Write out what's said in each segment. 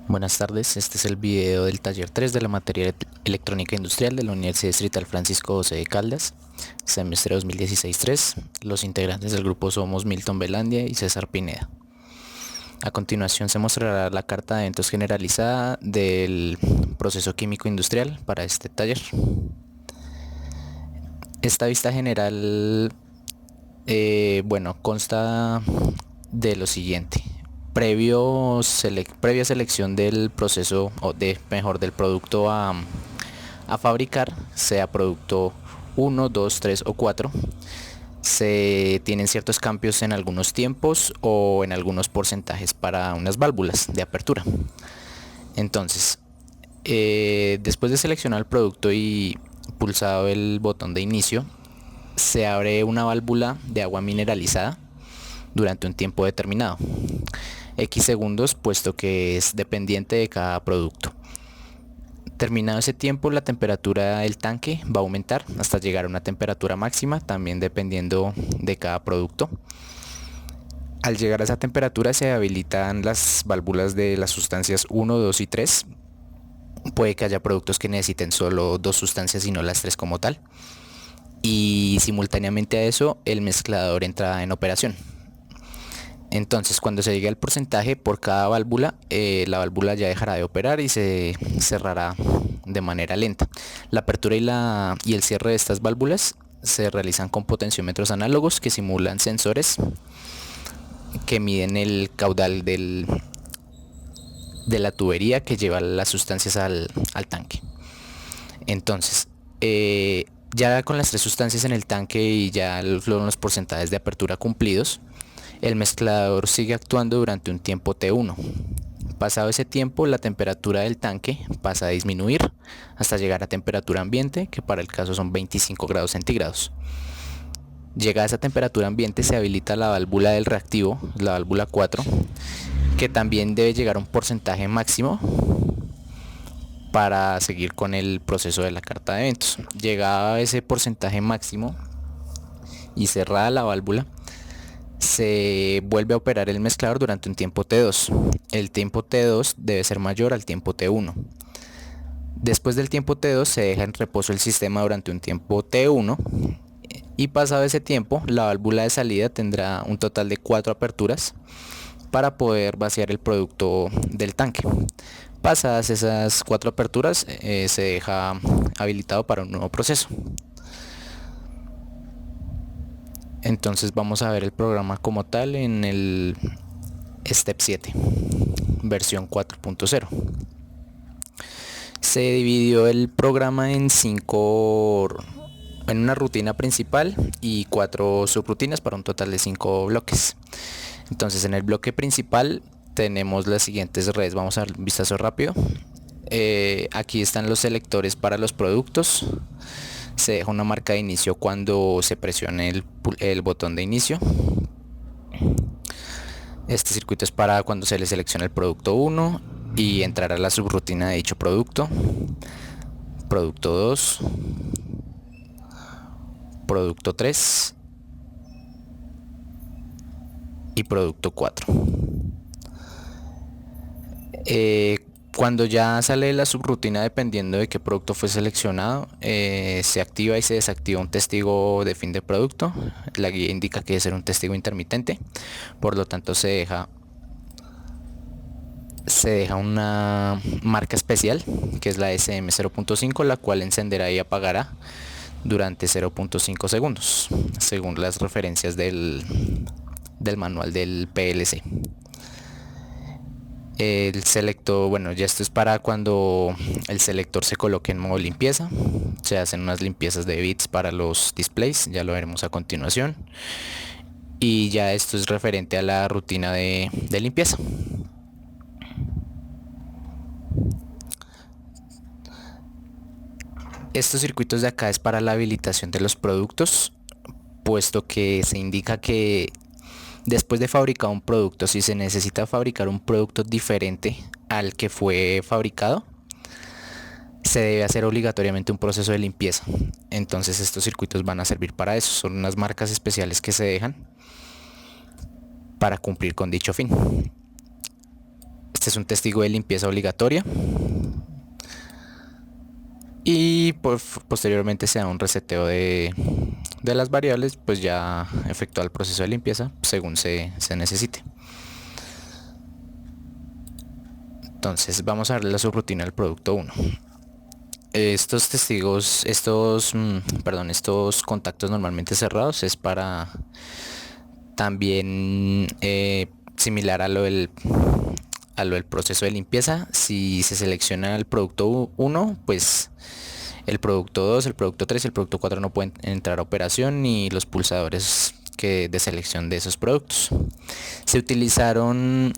Buenas tardes, este es el video del taller 3 de la materia electrónica industrial de la Universidad Distrital Francisco José de Caldas, semestre 2016-3. Los integrantes del grupo somos Milton Belandia y César Pineda. A continuación se mostrará la carta de eventos generalizada del proceso químico industrial para este taller. Esta vista general, consta de lo siguiente. Previa selección del proceso del producto a fabricar, sea producto 1, 2, 3 o 4, se tienen ciertos cambios en algunos tiempos o en algunos porcentajes para unas válvulas de apertura. Entonces, después de seleccionar el producto y pulsado el botón de inicio, se abre una válvula de agua mineralizada durante un tiempo determinado, X segundos, puesto que es dependiente de cada producto. Terminado ese tiempo, la temperatura del tanque va a aumentar hasta llegar a una temperatura máxima, también dependiendo de cada producto. Al llegar a esa temperatura se habilitan las válvulas de las sustancias 1, 2 y 3. Puede que haya productos que necesiten solo dos sustancias y no las tres como tal. Y simultáneamente a eso, el mezclador entra en operación. Entonces, cuando se llegue al porcentaje por cada válvula, la válvula ya dejará de operar y se cerrará de manera lenta. La apertura y el cierre de estas válvulas se realizan con potenciómetros análogos que simulan sensores que miden el caudal de la tubería que lleva las sustancias al tanque. Entonces, ya con las tres sustancias en el tanque y ya los porcentajes de apertura cumplidos, el mezclador sigue actuando durante un tiempo T1. Pasado ese tiempo, la temperatura del tanque pasa a disminuir hasta llegar a temperatura ambiente, que para el caso son 25 grados centígrados. Llegada a esa temperatura ambiente, se habilita la válvula del reactivo, la válvula 4, que también debe llegar a un porcentaje máximo para seguir con el proceso de la carta de eventos. Llegada a ese porcentaje máximo y cerrada la válvula, se vuelve a operar el mezclador durante un tiempo T2. El tiempo T2 debe ser mayor al tiempo T1. Después del tiempo T2 se deja en reposo el sistema durante un tiempo T1 y pasado ese tiempo la válvula de salida tendrá un total de 4 aperturas para poder vaciar el producto del tanque. Pasadas esas 4 aperturas se deja habilitado para un nuevo proceso. Entonces vamos a ver el programa como tal en el Step 7, versión 4.0. Se dividió el programa en una rutina principal y 4 subrutinas para un total de 5 bloques. Entonces en el bloque principal tenemos las siguientes redes. Vamos a dar un vistazo rápido. Aquí están los selectores para los productos. Se deja una marca de inicio cuando se presione el botón de inicio. Este circuito es para cuando se le selecciona el producto 1 y entrará la subrutina de dicho producto. Producto 2, producto 3 y producto 4. Cuando ya sale la subrutina, dependiendo de qué producto fue seleccionado, se activa y se desactiva un testigo de fin de producto. La guía indica que debe ser un testigo intermitente, por lo tanto se deja una marca especial que es la SM0.5, la cual encenderá y apagará durante 0.5 segundos según las referencias del manual del PLC. El selector, ya esto es para cuando el selector se coloque en modo limpieza. Se hacen unas limpiezas de bits para los displays, ya lo veremos a continuación. Y ya esto es referente a la rutina de limpieza. Estos circuitos de acá es para la habilitación de los productos, puesto que se indica que después de fabricar un producto, si se necesita fabricar un producto diferente al que fue fabricado, se debe hacer obligatoriamente un proceso de limpieza. Entonces estos circuitos van a servir para eso. Son unas marcas especiales que se dejan para cumplir con dicho fin. Este es un testigo de limpieza obligatoria. Y posteriormente se da un reseteo de las variables, pues ya efectúa el proceso de limpieza según se necesite. Entonces vamos a darle la subrutina al producto 1. Estos testigos, estos contactos normalmente cerrados es para también similar a lo del proceso de limpieza. Si se selecciona el producto 1, pues el producto 2, el producto 3 y el producto 4 no pueden entrar a operación, ni los pulsadores de selección de esos productos. Se utilizaron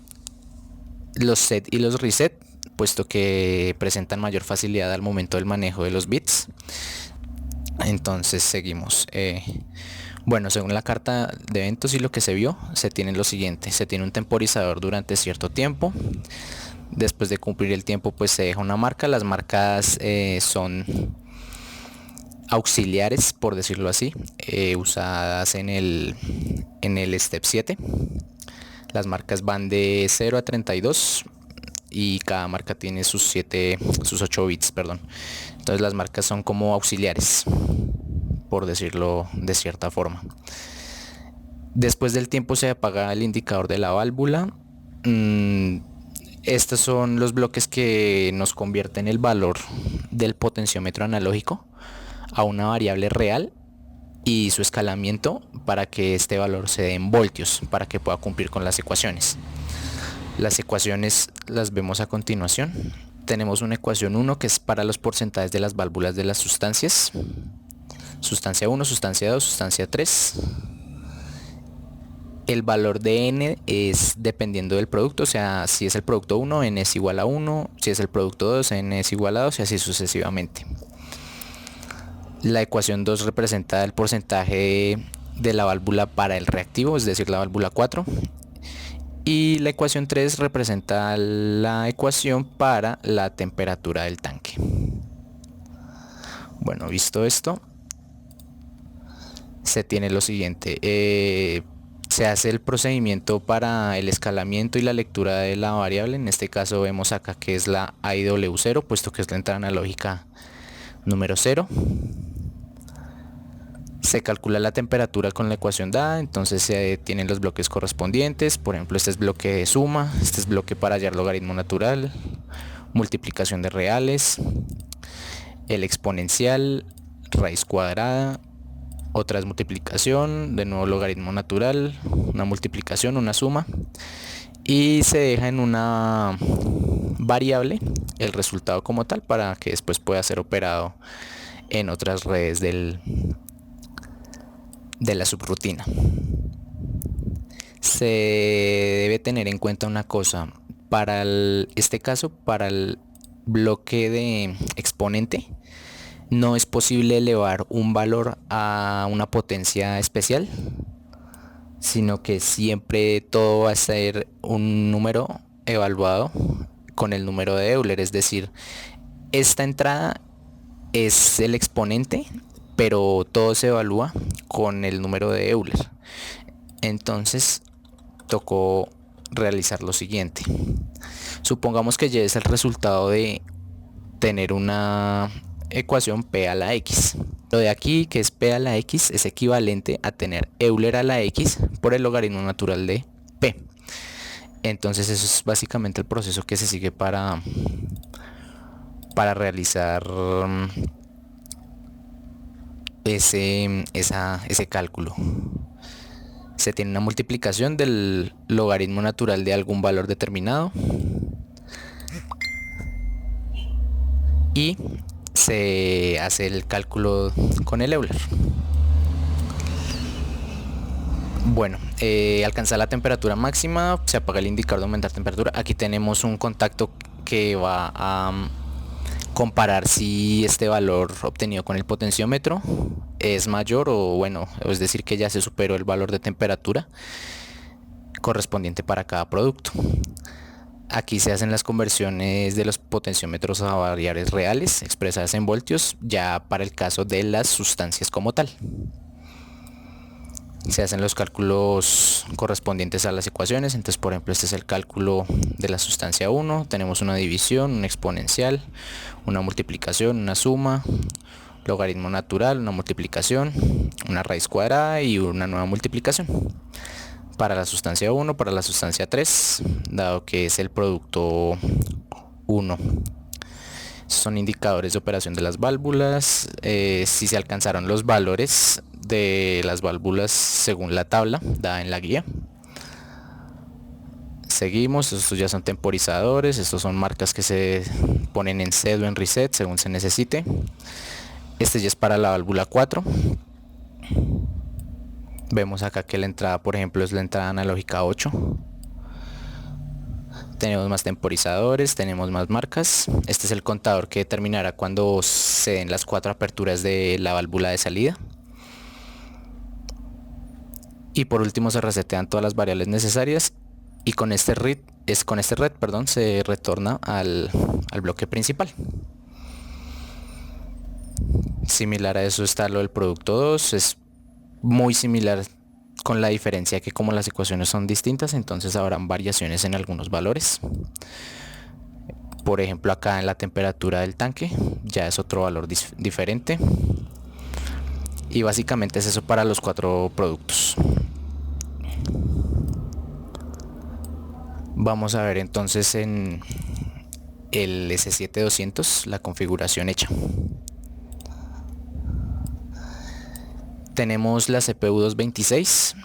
los set y los reset, puesto que presentan mayor facilidad al momento del manejo de los bits. Entonces seguimos. Bueno, según la carta de eventos y lo que se vio, se tiene lo siguiente: se tiene un temporizador durante cierto tiempo. Después de cumplir el tiempo, pues se deja una marca. Las marcas son auxiliares, por decirlo así, usadas en el step 7. Las marcas van de 0 a 32 y cada marca tiene sus 8 bits, perdón. Entonces las marcas son como auxiliares, por decirlo de cierta forma. Después del tiempo se apaga el indicador de la válvula. Estos son los bloques que nos convierten el valor del potenciómetro analógico a una variable real y su escalamiento para que este valor se dé en voltios, para que pueda cumplir con las ecuaciones. Las ecuaciones las vemos a continuación. Tenemos una ecuación 1 que es para los porcentajes de las válvulas de las sustancias. Sustancia 1, sustancia 2, sustancia 3. El valor de n es dependiendo del producto, o sea, si es el producto 1, n es igual a 1, si es el producto 2, n es igual a 2 y así sucesivamente. La ecuación 2 representa el porcentaje de la válvula para el reactivo, es decir, la válvula 4. Y la ecuación 3 representa la ecuación para la temperatura del tanque. Bueno, visto esto, se tiene lo siguiente. Se hace el procedimiento para el escalamiento y la lectura de la variable. En este caso vemos acá que es la AIW0, puesto que es la entrada analógica número 0. Se calcula la temperatura con la ecuación dada, entonces se tienen los bloques correspondientes. Por ejemplo, este es bloque de suma, este es bloque para hallar logaritmo natural, multiplicación de reales, el exponencial, raíz cuadrada, otra es multiplicación, de nuevo logaritmo natural, una multiplicación, una suma, y se deja en una variable el resultado como tal para que después pueda ser operado en otras redes de la subrutina. Se debe tener en cuenta una cosa: para este caso, para el bloque de exponente, no es posible elevar un valor a una potencia especial, sino que siempre todo va a ser un número evaluado con el número de Euler. Es decir, esta entrada es el exponente, pero todo se evalúa con el número de Euler. Entonces tocó realizar lo siguiente. Supongamos que Y es el resultado de tener una ecuación P a la X. Lo de aquí, que es P a la X, es equivalente a tener Euler a la X por el logaritmo natural de P. Entonces eso es básicamente el proceso que se sigue para realizar ese cálculo. Se tiene una multiplicación del logaritmo natural de algún valor determinado y se hace el cálculo con el Euler. Bueno, alcanzar la temperatura máxima, se apaga el indicador de aumentar temperatura. Aquí tenemos un contacto que va a comparar si este valor obtenido con el potenciómetro es mayor o bueno, es decir que ya se superó el valor de temperatura correspondiente para cada producto. Aquí se hacen las conversiones de los potenciómetros a variables reales expresadas en voltios, ya para el caso de las sustancias como tal. Se hacen los cálculos correspondientes a las ecuaciones. Entonces, por ejemplo, este es el cálculo de la sustancia 1. Tenemos una división, una exponencial, una multiplicación, una suma, logaritmo natural, una multiplicación, una raíz cuadrada y una nueva multiplicación. Para la sustancia 1, para la sustancia 3, dado que es el producto 1. Son indicadores de operación de las válvulas. Si se alcanzaron los valores de las válvulas según la tabla dada en la guía. Seguimos, estos ya son temporizadores, estos son marcas que se ponen en set o en reset según se necesite. Este ya es para la válvula 4. Vemos acá que la entrada, por ejemplo, es la entrada analógica 8. Tenemos más temporizadores, tenemos más marcas. Este es el contador que determinará cuando se den las 4 aperturas de la válvula de salida. Y por último se resetean todas las variables necesarias y con este red, se retorna al bloque principal. Similar a eso está lo del producto 2, es muy similar, con la diferencia que como las ecuaciones son distintas, entonces habrán variaciones en algunos valores. Por ejemplo, acá en la temperatura del tanque ya es otro valor diferente. Y básicamente es eso para los 4 productos. Vamos a ver entonces en el S7200 la configuración hecha. Tenemos la CPU 226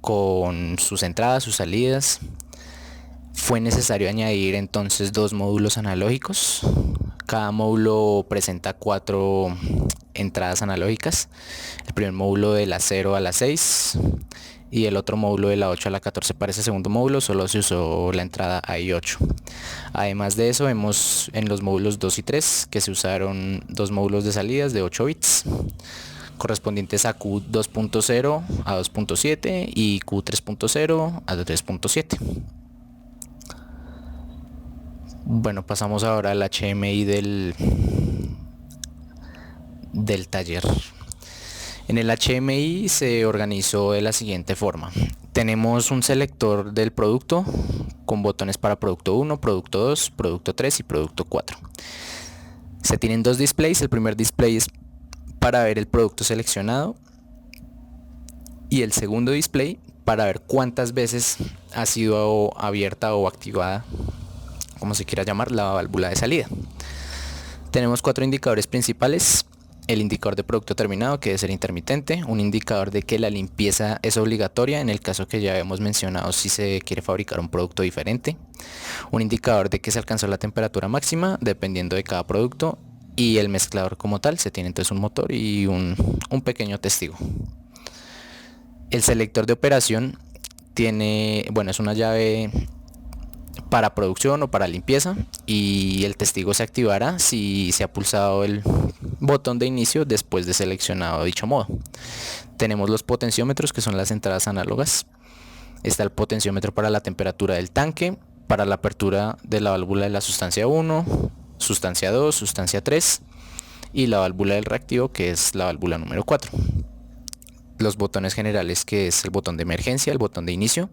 con sus entradas, sus salidas. Fue necesario añadir entonces 2 módulos analógicos. Cada módulo presenta 4 entradas analógicas. El primer módulo de la 0 a la 6 y el otro módulo de la 8 a la 14. Para ese segundo módulo solo se usó la entrada AI8. Además de eso, vemos en los módulos 2 y 3 que se usaron 2 módulos de salidas de 8 bits correspondientes a Q2.0 a 2.7 y Q3.0 a 3.7. Bueno, pasamos ahora al HMI del taller. En el HMI se organizó de la siguiente forma. Tenemos un selector del producto con botones para producto 1, producto 2, producto 3 y producto 4. Se tienen 2 displays. El primer display es para ver el producto seleccionado y el segundo display para ver cuántas veces ha sido abierta o activada, como se quiera llamar, la válvula de salida. Tenemos 4 indicadores principales. El indicador de producto terminado, que debe ser intermitente, un indicador de que la limpieza es obligatoria en el caso que ya habíamos mencionado si se quiere fabricar un producto diferente, un indicador de que se alcanzó la temperatura máxima dependiendo de cada producto, y el mezclador como tal. Se tiene entonces un motor y un pequeño testigo. El selector de operación tiene, es una llave para producción o para limpieza, y el testigo se activará si se ha pulsado el botón de inicio después de seleccionado dicho modo. Tenemos los potenciómetros, que son las entradas análogas. Está el potenciómetro para la temperatura del tanque, para la apertura de la válvula de la sustancia 1, sustancia 2, sustancia 3 y la válvula del reactivo, que es la válvula número 4. Los botones generales, que es el botón de emergencia, el botón de inicio.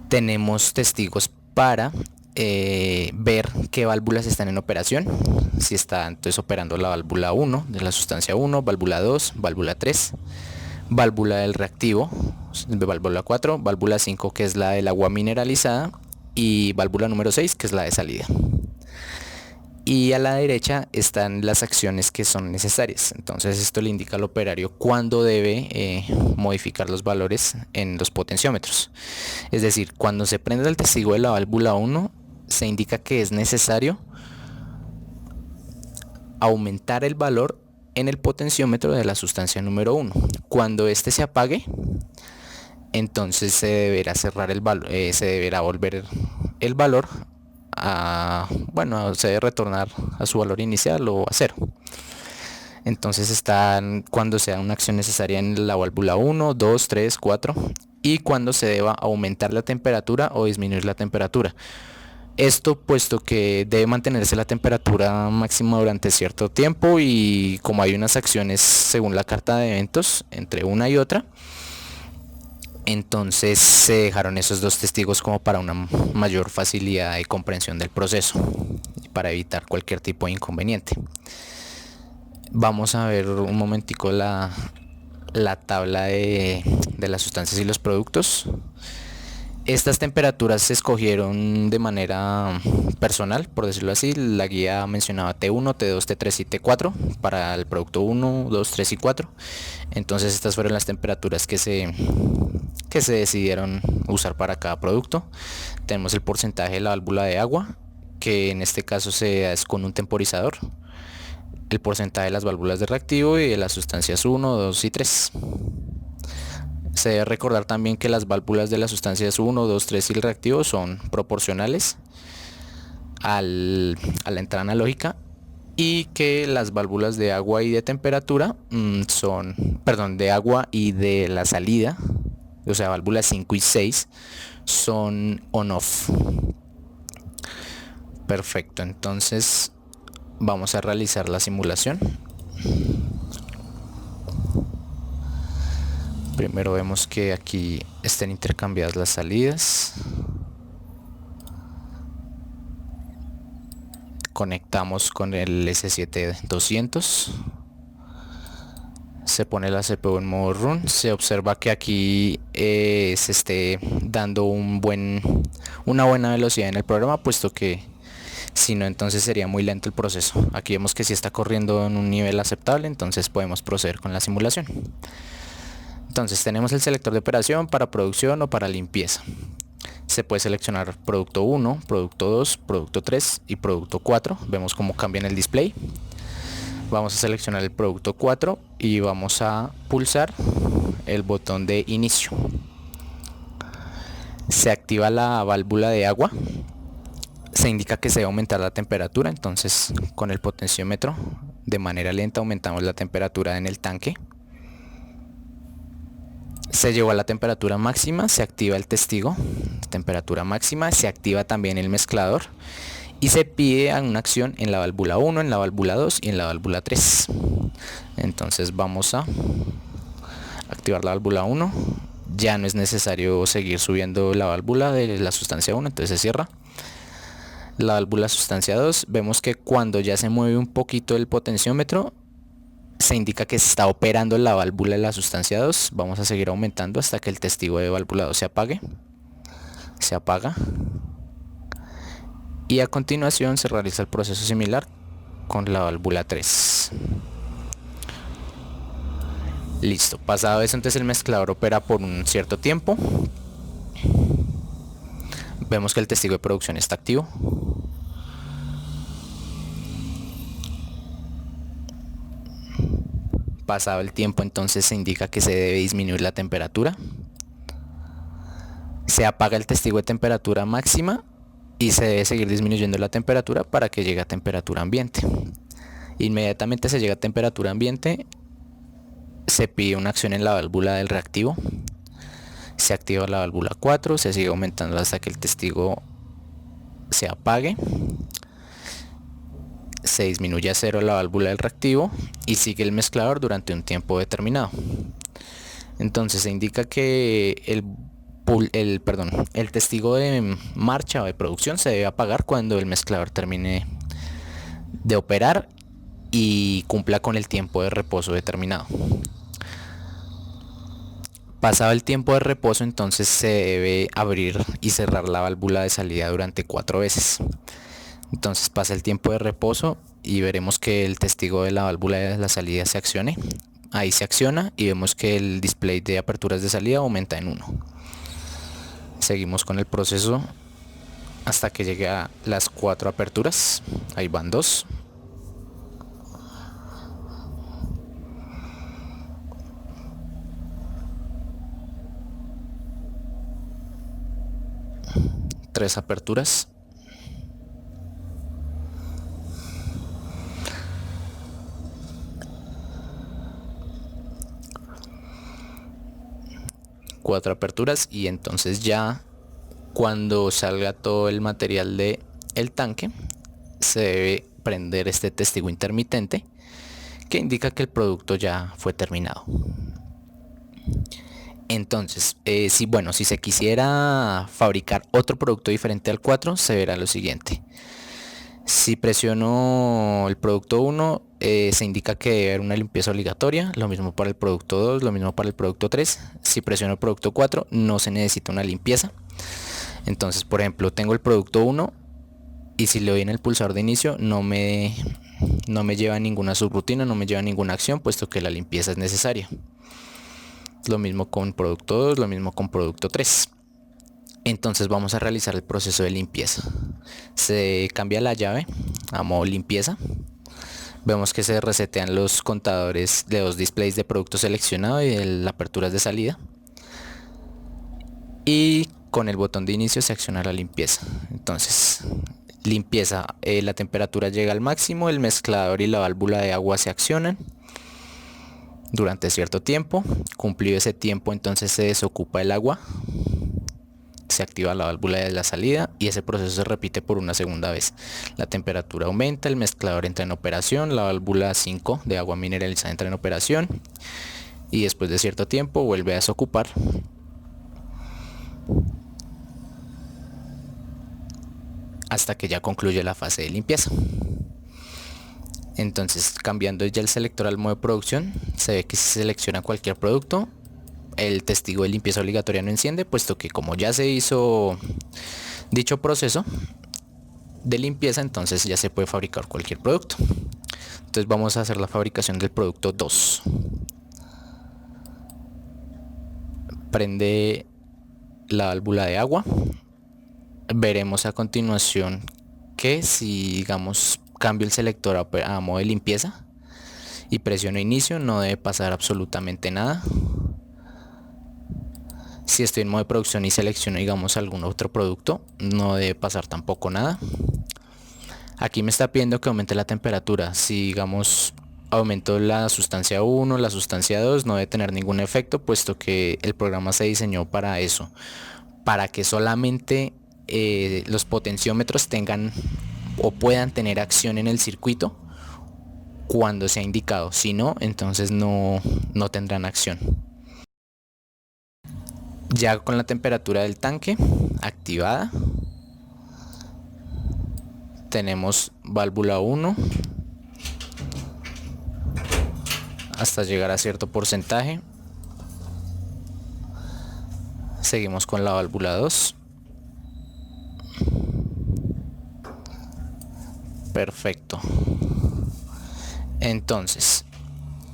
Tenemos testigos para ver qué válvulas están en operación. Si está entonces operando la válvula 1 de la sustancia 1, válvula 2, válvula 3, válvula del reactivo, válvula 4, válvula 5, que es la del agua mineralizada, y válvula número 6, que es la de salida. Y a la derecha están las acciones que son necesarias. Entonces esto le indica al operario cuándo debe modificar los valores en los potenciómetros. Es decir, cuando se prende el testigo de la válvula 1, se indica que es necesario aumentar el valor en el potenciómetro de la sustancia número 1. Cuando este se apague, entonces se deberá cerrar el valor, se deberá volver el valor se debe retornar a su valor inicial o a 0. Entonces cuando sea una acción necesaria en la válvula 1, 2, 3, 4, y cuando se deba aumentar la temperatura o disminuir la temperatura. Esto puesto que debe mantenerse la temperatura máxima durante cierto tiempo y como hay unas acciones según la carta de eventos entre una y otra, entonces se dejaron esos dos testigos como para una mayor facilidad de comprensión del proceso y para evitar cualquier tipo de inconveniente. Vamos a ver un momentico la tabla de las sustancias y los productos. Estas temperaturas se escogieron de manera personal, por decirlo así. La guía mencionaba T1, T2, T3 y T4 para el producto 1, 2, 3 y 4. Entonces estas fueron las temperaturas que se decidieron usar para cada producto. Tenemos el porcentaje de la válvula de agua, que en este caso es con un temporizador. El porcentaje de las válvulas de reactivo y de las sustancias 1, 2 y 3. Se debe recordar también que las válvulas de las sustancias 1, 2, 3 y el reactivo son proporcionales a la entrada analógica y que las válvulas de agua y de temperatura de agua y de la salida, o sea, válvulas 5 y 6 son on-off. Perfecto, entonces vamos a realizar la simulación. Primero vemos que aquí estén intercambiadas las salidas. Conectamos con el S7-200. Se pone la CPU en modo run. Se observa que aquí se esté dando una buena velocidad en el programa, puesto que si no, entonces sería muy lento el proceso. Aquí vemos que si está corriendo en un nivel aceptable, entonces podemos proceder con la simulación. Entonces tenemos el selector de operación para producción o para limpieza. Se puede seleccionar producto 1, producto 2, producto 3 y producto 4. Vemos cómo cambia en el display. Vamos a seleccionar el producto 4 y vamos a pulsar el botón de inicio. Se activa la válvula de agua. Se indica que se debe aumentar la temperatura, entonces con el potenciómetro de manera lenta aumentamos la temperatura en el tanque. Se llegó a la temperatura máxima, se activa el testigo, temperatura máxima, se activa también el mezclador y se pide una acción en la válvula 1, en la válvula 2 y en la válvula 3. Entonces vamos a activar la válvula 1. Ya no es necesario seguir subiendo la válvula de la sustancia 1, entonces se cierra. La válvula sustancia 2, vemos que cuando ya se mueve un poquito el potenciómetro, se indica que se está operando la válvula de la sustancia 2. Vamos a seguir aumentando hasta que el testigo de válvula 2 se apague. Se apaga. Y a continuación se realiza el proceso similar con la válvula 3. Listo. Pasado eso, entonces el mezclador opera por un cierto tiempo. Vemos que el testigo de producción está activo. Pasado el tiempo, entonces se indica que se debe disminuir la temperatura. Se apaga el testigo de temperatura máxima y se debe seguir disminuyendo la temperatura para que llegue a temperatura ambiente. Inmediatamente se llega a temperatura ambiente, se pide una acción en la válvula del reactivo. Se activa la válvula 4, se sigue aumentando hasta que el testigo se apague. Se disminuye a 0 la válvula del reactivo y sigue el mezclador durante un tiempo determinado. Entonces se indica que el testigo de marcha o de producción se debe apagar cuando el mezclador termine de operar y cumpla con el tiempo de reposo determinado. Pasado el tiempo de reposo, entonces se debe abrir y cerrar la válvula de salida durante 4 veces. Entonces pasa el tiempo de reposo y veremos que el testigo de la válvula de la salida se accione. Ahí se acciona y vemos que el display de aperturas de salida aumenta en 1. Seguimos con el proceso hasta que llegue a las 4 aperturas. Ahí van 2. Tres aperturas. Cuatro aperturas y entonces ya Cuando salga todo el material de el tanque, se debe prender este testigo intermitente que indica que el producto ya fue terminado. Entonces, si se quisiera fabricar otro producto diferente al 4, se verá lo siguiente. Si presiono el producto 1, se indica que debe haber una limpieza obligatoria, lo mismo para el producto 2, lo mismo para el producto 3. Si presiono el producto 4, no se necesita una limpieza. Entonces, por ejemplo, tengo el producto 1 y si le doy en el pulsador de inicio no me lleva a ninguna subrutina, no me lleva a ninguna acción, puesto que la limpieza es necesaria. Lo mismo con producto 2, lo mismo con producto 3. Entonces vamos a realizar el proceso de limpieza. Se cambia la llave a modo limpieza. Vemos que se resetean los contadores de los displays de producto seleccionado y de las aperturas de salida. Y con el botón de inicio se acciona la limpieza. Entonces, limpieza, la temperatura llega al máximo, el mezclador y la válvula de agua se accionan durante cierto tiempo. Cumplido ese tiempo, entonces se desocupa el agua, se activa la válvula de la salida y ese proceso se repite por una segunda vez. La temperatura aumenta, el mezclador entra en operación, la válvula 5 de agua mineralizada entra en operación y después de cierto tiempo vuelve a desocupar. Hasta que ya concluye la fase de limpieza. Entonces, cambiando ya el selector al modo de producción, se ve que si se selecciona cualquier producto, el testigo de limpieza obligatoria no enciende, puesto que como ya se hizo dicho proceso de limpieza, entonces ya se puede fabricar cualquier producto. Entonces vamos a hacer la fabricación del producto 2. Prende la válvula de agua. Veremos a continuación que si digamos cambio el selector a modo de limpieza y presiono inicio, no debe pasar absolutamente nada. Si estoy en modo de producción y selecciono digamos algún otro producto, no debe pasar tampoco nada. Aquí me está pidiendo que aumente la temperatura. Si digamos aumento la sustancia 1, la sustancia 2, no debe tener ningún efecto, puesto que el programa se diseñó para eso, para que solamente los potenciómetros tengan o puedan tener acción en el circuito cuando sea indicado. Si no, entonces no tendrán acción. Ya con la temperatura del tanque activada, tenemos válvula 1 hasta llegar a cierto porcentaje. Seguimos con la válvula 2. Perfecto. Entonces,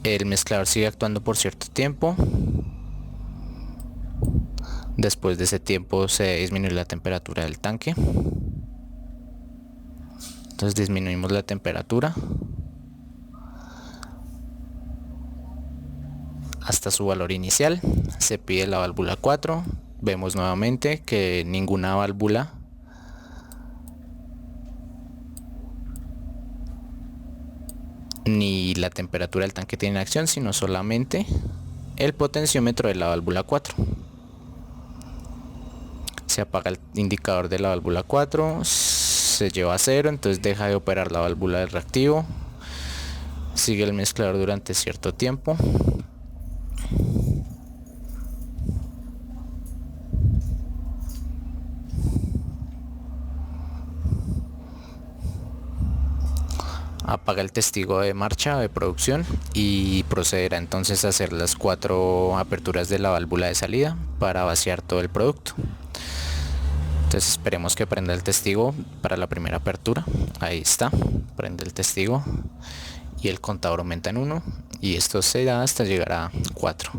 el mezclador sigue actuando por cierto tiempo. Después de ese tiempo se disminuye la temperatura del tanque. Entonces disminuimos la temperatura hasta su valor inicial. Se pide la válvula 4. Vemos nuevamente que ninguna válvula ni la temperatura del tanque tiene acción, sino solamente el potenciómetro de la válvula 4. Se apaga el indicador de la válvula 4, se lleva a 0, entonces deja de operar la válvula del reactivo. Sigue el mezclador durante cierto tiempo. Apaga el testigo de marcha de producción y procederá entonces a hacer las 4 aperturas de la válvula de salida para vaciar todo el producto. Entonces esperemos que prenda el testigo para la primera apertura. Ahí está, prende el testigo y el contador aumenta en 1 y esto se da hasta llegar a 4.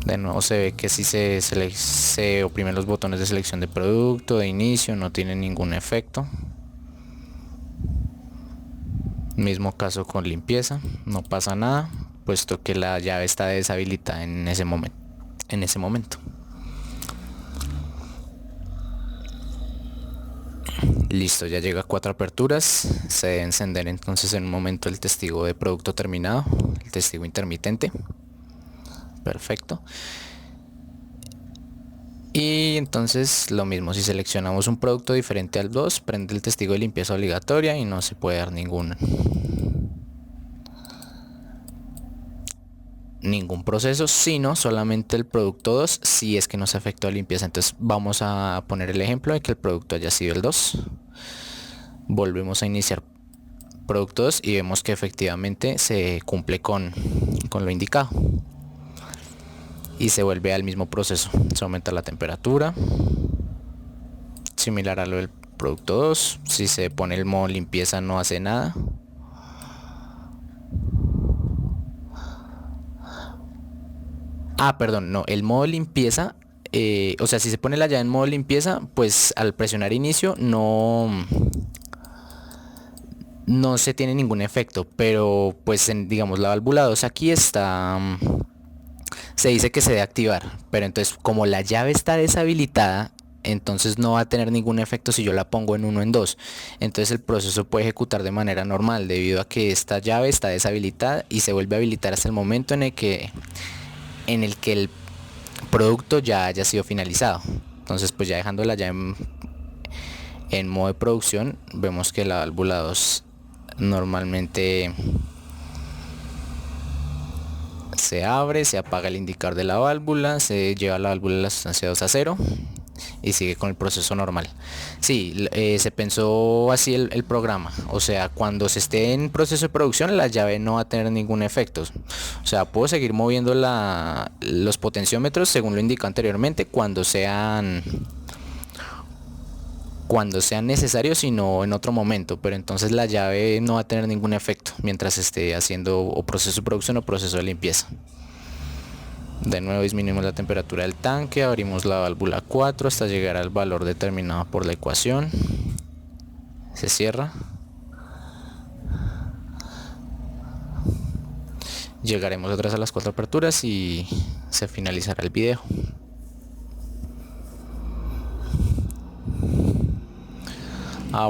De nuevo se ve que si se oprimen los botones de selección de producto, de inicio, no tiene ningún efecto. Mismo caso con limpieza, no pasa nada, puesto que la llave está deshabilitada en ese momento. Listo, ya llega a 4 aperturas. Se debe encender entonces en un momento el testigo de producto terminado, el testigo intermitente. Perfecto. Y entonces lo mismo, si seleccionamos un producto diferente al 2, prende el testigo de limpieza obligatoria y no se puede dar ningún proceso, sino solamente el producto 2 si es que no se efectuó limpieza. Entonces vamos a poner el ejemplo de que el producto haya sido el 2. Volvemos a iniciar producto 2 y vemos que efectivamente se cumple con lo indicado. Y se vuelve al mismo proceso, se aumenta la temperatura, similar a lo del producto 2. Si se pone el modo limpieza no hace nada. Perdón, no, el modo limpieza, o sea, si se pone la llave en modo limpieza, pues al presionar inicio no se tiene ningún efecto, pero pues digamos la válvula 2 aquí está, se dice que se debe activar, pero entonces como la llave está deshabilitada, entonces no va a tener ningún efecto si yo la pongo en 1 en 2. Entonces el proceso puede ejecutar de manera normal debido a que esta llave está deshabilitada y se vuelve a habilitar hasta el momento en el que el producto ya haya sido finalizado. Entonces pues ya dejándola ya en modo de producción, vemos que la válvula 2 normalmente se abre, se apaga el indicador de la válvula, se lleva la válvula de la sustancia 2 a 0 y sigue con el proceso normal. Sí, se pensó así el programa, o sea, cuando se esté en proceso de producción la llave no va a tener ningún efecto. O sea, puedo seguir moviendo los potenciómetros según lo indicado anteriormente cuando sean necesarios, sino en otro momento, pero entonces la llave no va a tener ningún efecto mientras esté haciendo o proceso de producción o proceso de limpieza. De nuevo disminuimos la temperatura del tanque, abrimos la válvula 4 hasta llegar al valor determinado por la ecuación. Se cierra. Llegaremos atrás a las 4 aperturas y se finalizará el video.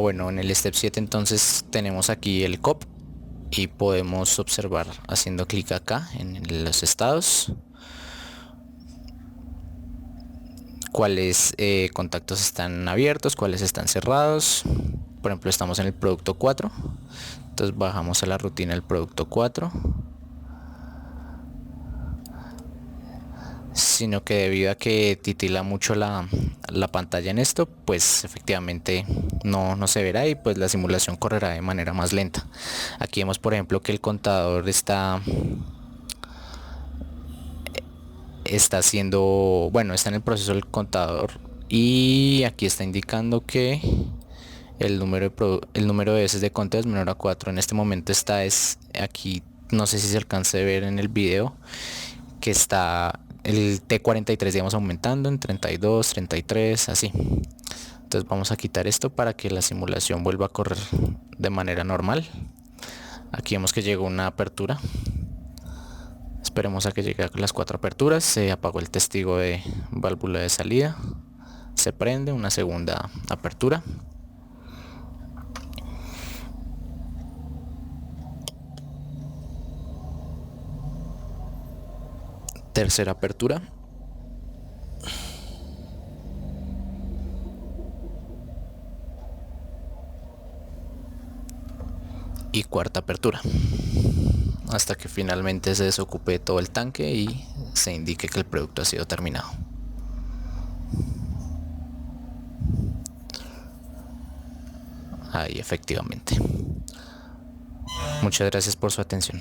Bueno, en el step 7 entonces tenemos aquí el COP y podemos observar haciendo clic acá en los estados cuáles contactos están abiertos, cuáles están cerrados. Por ejemplo, estamos en el producto 4, entonces bajamos a la rutina del producto 4, sino que debido a que titila mucho la pantalla en esto, pues efectivamente no se verá y pues la simulación correrá de manera más lenta. Aquí vemos por ejemplo que el contador está haciendo, bueno, está en el proceso del contador y aquí está indicando que el número de veces de conteo es menor a 4. En este momento aquí, no sé si se alcanza a ver en el video, que está el T43 digamos aumentando en 32, 33, así. Entonces vamos a quitar esto para que la simulación vuelva a correr de manera normal. Aquí vemos que llegó una apertura. Esperemos a que llegue a las 4 aperturas. Se apagó el testigo de válvula de salida. Se prende una segunda apertura. Tercera apertura. Y cuarta apertura. Hasta que finalmente se desocupe todo el tanque y se indique que el producto ha sido terminado. Ahí efectivamente. Muchas gracias por su atención.